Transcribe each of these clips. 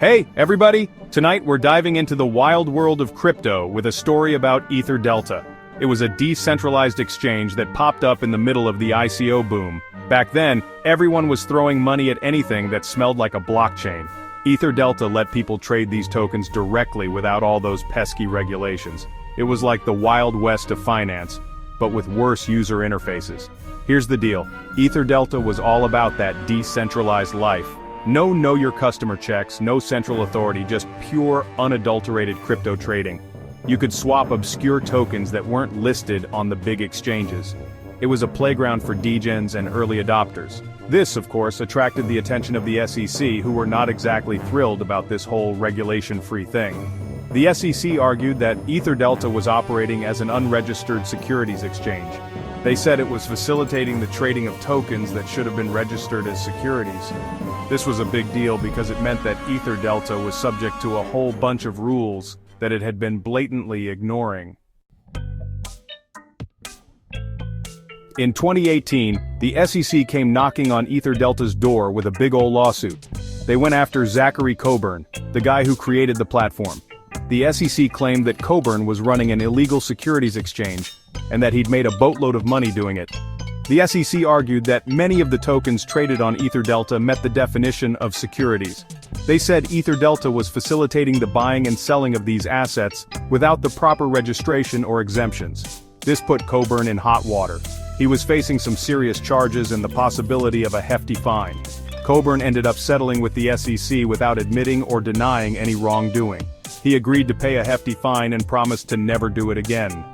Hey, everybody! Tonight we're diving into the wild world of crypto with a story about EtherDelta. It was a decentralized exchange that popped up in the middle of the ICO boom. Back then, everyone was throwing money at anything that smelled like a blockchain. EtherDelta let people trade these tokens directly without all those pesky regulations. It was like the Wild West of finance, but with worse user interfaces. Here's the deal. EtherDelta was all about that decentralized life. No know your customer checks, no central authority, just pure, unadulterated crypto trading. You could swap obscure tokens that weren't listed on the big exchanges. It was a playground for degens and early adopters. This, of course, attracted the attention of the SEC, who were not exactly thrilled about this whole regulation-free thing. The SEC argued that EtherDelta was operating as an unregistered securities exchange. They said it was facilitating the trading of tokens that should have been registered as securities. This was a big deal because it meant that EtherDelta was subject to a whole bunch of rules that it had been blatantly ignoring. In 2018, the SEC came knocking on EtherDelta's door with a big ol' lawsuit. They went after Zachary Coburn, the guy who created the platform. The SEC claimed that Coburn was running an illegal securities exchange, and that he'd made a boatload of money doing it. The SEC argued that many of the tokens traded on EtherDelta met the definition of securities. They said EtherDelta was facilitating the buying and selling of these assets without the proper registration or exemptions. This put Coburn in hot water. He was facing some serious charges and the possibility of a hefty fine. Coburn ended up settling with the SEC without admitting or denying any wrongdoing. He agreed to pay a hefty fine and promised to never do it again.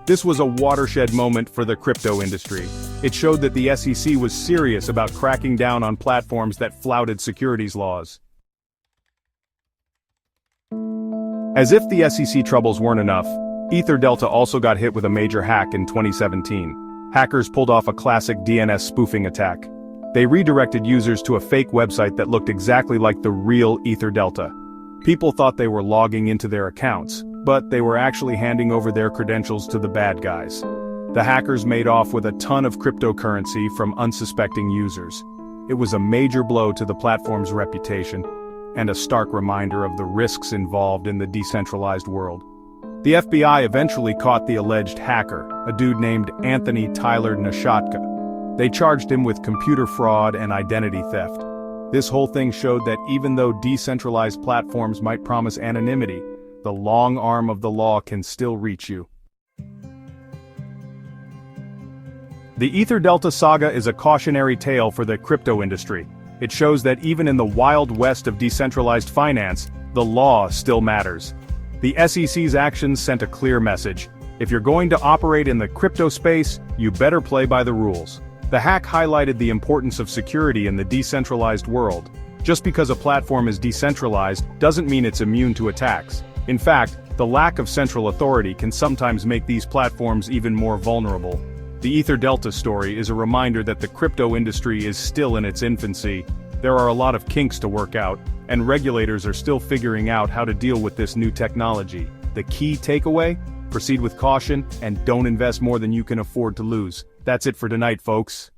This was a watershed moment for the crypto industry. It showed that the SEC was serious about cracking down on platforms that flouted securities laws. As if the SEC troubles weren't enough, EtherDelta also got hit with a major hack in 2017. Hackers pulled off a classic DNS spoofing attack. They redirected users to a fake website that looked exactly like the real EtherDelta. People thought they were logging into their accounts, but they were actually handing over their credentials to the bad guys. The hackers made off with a ton of cryptocurrency from unsuspecting users. It was a major blow to the platform's reputation, and a stark reminder of the risks involved in the decentralized world. The FBI eventually caught the alleged hacker, a dude named Anthony Tyler Nashatka. They charged him with computer fraud and identity theft. This whole thing showed that even though decentralized platforms might promise anonymity, the long arm of the law can still reach you. The EtherDelta saga is a cautionary tale for the crypto industry. It shows that even in the wild west of decentralized finance, the law still matters. The SEC's actions sent a clear message. If you're going to operate in the crypto space, you better play by the rules. The hack highlighted the importance of security in the decentralized world. Just because a platform is decentralized doesn't mean it's immune to attacks. In fact, the lack of central authority can sometimes make these platforms even more vulnerable. The EtherDelta story is a reminder that the crypto industry is still in its infancy. There are a lot of kinks to work out, and regulators are still figuring out how to deal with this new technology. The key takeaway? Proceed with caution, and don't invest more than you can afford to lose. That's it for tonight, folks.